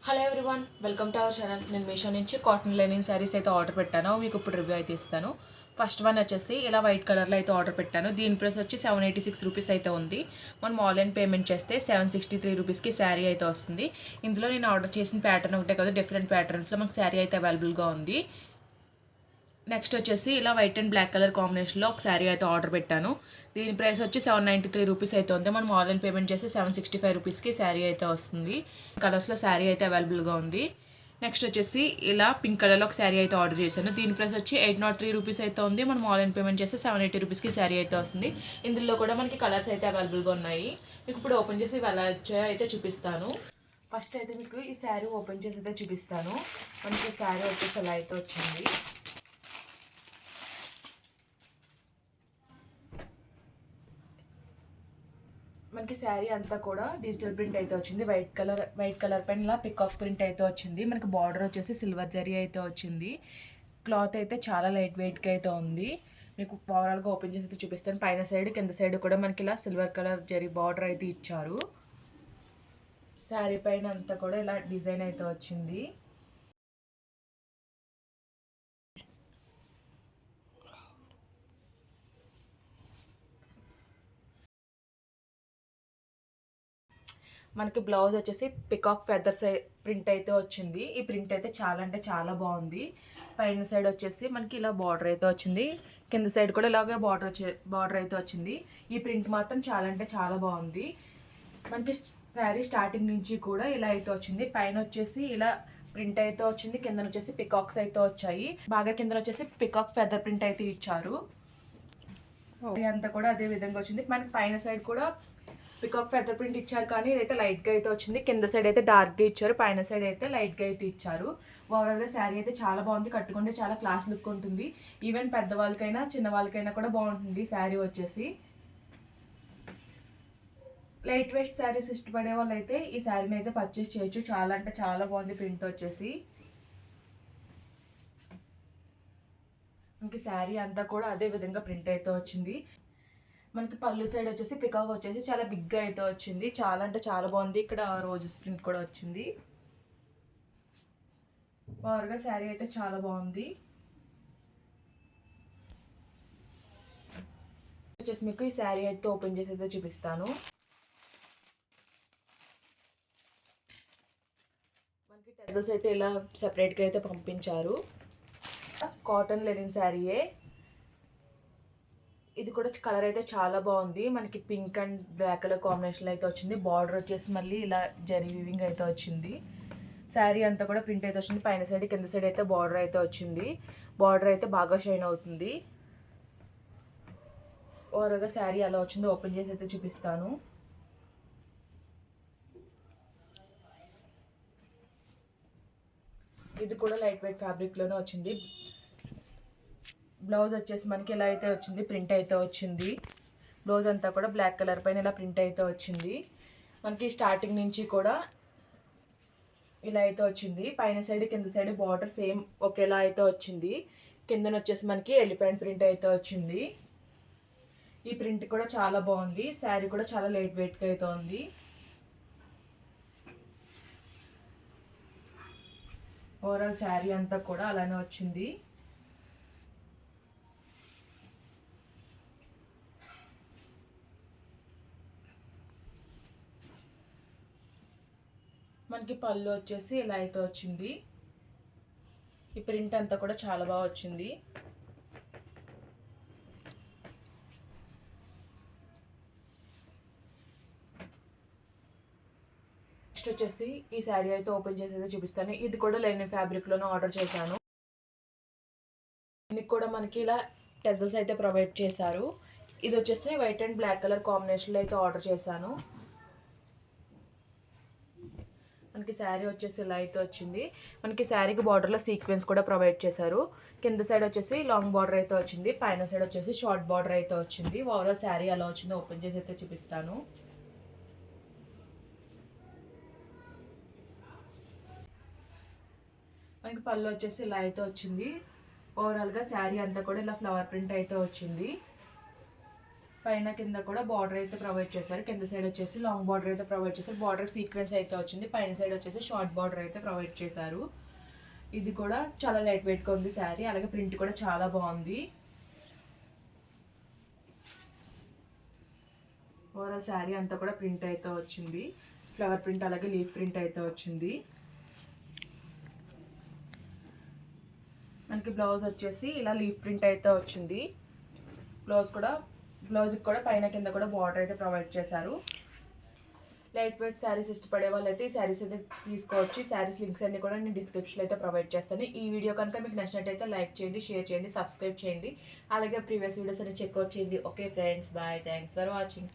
Hello everyone, welcome to our channel. నేను మీషో నుంచి cotton Lenin saris అయితే ఆర్డర్ పెట్టాను. మీకు ఇప్పుడు రివ్యూ అయితే ఇస్తాను. ఫస్ట్ వన్ వచ్చేసి ఇలా వైట్ కలర్లో అయితే ఆర్డర్ పెట్టాను. దీని ప్రైస్ వచ్చి 786 రూపీస్ అయితే ఉంది. మనం ఆన్లైన్ పేమెంట్ చేస్తే 763 రూపీస్కి శారీ అయితే వస్తుంది. ఇందులో నేను ఆర్డర్ చేసిన ప్యాటర్న్ ఒకటే కదా, డిఫరెంట్ ప్యాటర్న్స్లో మనకు శారీ అయితే అవైలబుల్గా ఉంది. నెక్స్ట్ వచ్చేసి ఇలా వైట్ అండ్ బ్లాక్ కలర్ కాంబినేషన్లో ఒక శారీ అయితే ఆర్డర్ పెట్టాను. దీని ప్రైస్ వచ్చి 793 రూపీస్ అయితే ఉంది. మనం ఆన్లైన్ పేమెంట్ చేసి 765 రూపీస్కి శారీ అయితే వస్తుంది. కలర్స్లో శారీ అయితే అవైలబుల్గా ఉంది. నెక్స్ట్ వచ్చేసి ఇలా పింక్ కలర్లో ఒక శారీ అయితే ఆర్డర్ చేశాను. దీని ప్రైస్ వచ్చి 803 రూపీస్ అయితే ఉంది. మనం ఆన్లైన్ పేమెంట్ చేస్తే 780 రూపీస్కి శారీ అయితే వస్తుంది. ఇందులో కూడా మనకి కలర్స్ అయితే అవైలబుల్గా ఉన్నాయి. మీకు ఇప్పుడు ఓపెన్ చేసి ఎలా వచ్చాయో అయితే చూపిస్తాను. ఫస్ట్ అయితే మీకు ఈ శారీ ఓపెన్ చేసి అయితే చూపిస్తాను. మనకి శారీ వచ్చేసి ఎలా అయితే వచ్చింది. మనకి శారీ అంతా కూడా డిజిటల్ ప్రింట్ అయితే వచ్చింది. వైట్ కలర్ పైన ఇలా పికాక్ ప్రింట్ అయితే వచ్చింది. మనకి బార్డర్ వచ్చేసి సిల్వర్ జరీ అయితే వచ్చింది. క్లాత్ అయితే చాలా లైట్ వెయిట్గా అయితే ఉంది. మీకు ఓవరాల్గా ఓపెన్ చేసి అయితే చూపిస్తాను. పైన సైడ్ కింద సైడ్ కూడా మనకి ఇలా సిల్వర్ కలర్ జరీ బార్డర్ అయితే ఇచ్చారు. శారీ పైన అంతా కూడా ఇలా డిజైన్ అయితే వచ్చింది. మనకి బ్లౌజ్ వచ్చేసి పికాక్ ఫెదర్స్ ప్రింట్ అయితే వచ్చింది. ఈ ప్రింట్ అయితే చాలా అంటే చాలా బాగుంది. పైన సైడ్ వచ్చేసి మనకి ఇలా బార్డర్ అయితే వచ్చింది. కింద సైడ్ కూడా ఇలాగే బార్డర్ అయితే వచ్చింది. ఈ ప్రింట్ మాత్రం చాలా అంటే చాలా బాగుంది. మనకి శారీ స్టార్టింగ్ నుంచి కూడా ఇలా అయితే వచ్చింది. పైన వచ్చేసి ఇలా ప్రింట్ అయితే వచ్చింది. కింద వచ్చేసి పికాక్స్ అయితే వచ్చాయి. బాగా కింద వచ్చేసి పికాక్ ఫెదర్ ప్రింట్ అయితే ఇచ్చారు. అంతా కూడా అదే విధంగా వచ్చింది. మనకి పైన సైడ్ కూడా పికాక్ ఫెదర్ ప్రింట్ ఇచ్చారు, కానీ ఇదైతే లైట్గా అయితే వచ్చింది. కింద సైడ్ అయితే డార్క్గా ఇచ్చారు, పైన సైడ్ అయితే లైట్గా అయితే ఇచ్చారు. ఓవరాల్గా శారీ అయితే చాలా బాగుంది. కట్టుకుంటే చాలా క్లాస్ లుక్ ఉంటుంది. ఈవెన్ పెద్దవాళ్ళకైనా చిన్న వాళ్ళకైనా కూడా బాగుంటుంది శారీ వచ్చేసి. లైట్ వెయిట్ శారీస్ ఇష్టపడే వాళ్ళు అయితే ఈ శారీని అయితే పర్చేస్ చేయొచ్చు. చాలా అంటే చాలా బాగుంది ప్రింట్ వచ్చేసి. మనకి శారీ అంతా కూడా అదే విధంగా ప్రింట్ అయితే వచ్చింది. మనకి పళ్ళు సైడ్ వచ్చేసి పికాక్ వచ్చేసి చాలా బిగ్గా అయితే వచ్చింది. చాలా అంటే చాలా బాగుంది. ఇక్కడ రోజెస్ ప్రింట్ కూడా వచ్చింది. ఓవర్గా శారీ అయితే చాలా బాగుంది. వచ్చేసి మీకు ఈ శారీ అయితే ఓపెన్ చేసి అయితే చూపిస్తాను. మనకి టెజల్స్ అయితే ఇలా సెపరేట్గా అయితే పంపించారు. కాటన్ లెనిన్ శారీయే. ఇది కూడా కలర్ అయితే చాలా బాగుంది. మనకి pink and black colour combination అయితే వచ్చింది. బార్డర్ వచ్చేసి మళ్ళీ ఇలా జరీ వీవింగ్ అయితే వచ్చింది. శారీ అంతా కూడా ప్రింట్ అయితే వచ్చింది. పైన సైడ్ కింద సైడ్ అయితే బార్డర్ అయితే వచ్చింది. బార్డర్ అయితే బాగా షైన్ అవుతుంది. ఓవరాల్గా శారీ అలా వచ్చింది. ఓపెన్ చేసి అయితే చూపిస్తాను. ఇది కూడా లైట్ వెయిట్ ఫ్యాబ్రిక్లోనే వచ్చింది. బ్లౌజ్ వచ్చేసి మనకి ఇలా అయితే వచ్చింది, ప్రింట్ అయితే వచ్చింది. బ్లౌజ్ అంతా కూడా బ్లాక్ కలర్ పైన ఇలా ప్రింట్ అయితే వచ్చింది. మనకి స్టార్టింగ్ నుంచి కూడా ఇలా అయితే వచ్చింది. పైన సైడ్ కింద సైడ్ బార్డర్ సేమ్ ఒకేలా అయితే వచ్చింది. కిందన వచ్చేసి మనకి ఎలిఫెంట్ ప్రింట్ అయితే వచ్చింది. ఈ ప్రింట్ కూడా చాలా బాగుంది. శారీ కూడా చాలా లైట్ వెయిట్గా అయితే ఉంది. ఓవరాల్ శారీ అంతా కూడా అలానే వచ్చింది. మనకి పళ్ళు వచ్చేసి ఇలా అయితే వచ్చింది. ఈ ప్రింట్ అంతా కూడా చాలా బాగా వచ్చింది. నెక్స్ట్ వచ్చేసి ఈ శారీ అయితే ఓపెన్ చేసి అయితే చూపిస్తాను. ఇది కూడా లెనిన్ ఫ్యాబ్రిక్లోనే ఆర్డర్ చేశాను. దీనికి కూడా మనకి ఇలా టెజల్స్ అయితే ప్రొవైడ్ చేశారు. ఇది వచ్చేసి వైట్ అండ్ బ్లాక్ కలర్ కాంబినేషన్లో అయితే ఆర్డర్ చేశాను. మనకి శారీ వచ్చేసి ఇలా అయితే వచ్చింది. మనకి శారీకి బార్డర్లో సీక్వెన్స్ కూడా ప్రొవైడ్ చేశారు. కింద సైడ్ వచ్చేసి లాంగ్ బార్డర్ అయితే వచ్చింది. పైన సైడ్ వచ్చేసి షార్ట్ బార్డర్ అయితే వచ్చింది. ఓవరాల్ శారీ అలా వచ్చింది. ఓపెన్ చేసి అయితే చూపిస్తాను. మనకి పళ్ళు వచ్చేసి ఇలా అయితే వచ్చింది. ఓవరాల్గా శారీ అంతా కూడా ఇలా ఫ్లవర్ ప్రింట్ అయితే వచ్చింది. పైన కింద కూడా బార్డర్ అయితే ప్రొవైడ్ చేశారు. కింద సైడ్ వచ్చేసి లాంగ్ బార్డర్ అయితే ప్రొవైడ్ చేశారు. బార్డర్ సీక్వెన్స్ అయితే వచ్చింది. పైన సైడ్ వచ్చేసి షార్ట్ బార్డర్ అయితే ప్రొవైడ్ చేశారు. ఇది కూడా చాలా లైట్ వెయిట్గా ఉంది శారీ. అలాగే ప్రింట్ కూడా చాలా బాగుంది. ఓవరాల్ శారీ అంతా కూడా ప్రింట్ అయితే వచ్చింది. ఫ్లవర్ ప్రింట్ అలాగే లీఫ్ ప్రింట్ అయితే వచ్చింది. మనకి బ్లౌజ్ వచ్చేసి ఇలా లీఫ్ ప్రింట్ అయితే వచ్చింది. బ్లౌజ్కి కూడా పైన కింద కూడా బార్డర్ అయితే ప్రొవైడ్ చేశారు. లైట్ వెయిట్ శారీస్ ఇష్టపడే వాళ్ళైతే ఈ శారీస్ అయితే తీసుకోవచ్చు. ఈ శారీస్ లింక్స్ అన్ని కూడా నేను డిస్క్రిప్షన్లో అయితే ప్రొవైడ్ చేస్తాను. ఈ వీడియో కనుక మీకు నచ్చినట్టయితే లైక్ చేయండి, షేర్ చేయండి, సబ్స్క్రైబ్ చేయండి. అలాగే ప్రీవియస్ వీడియోస్ అన్ని చెక్అవుట్ చేయండి. Okay friends, bye, thanks for watching.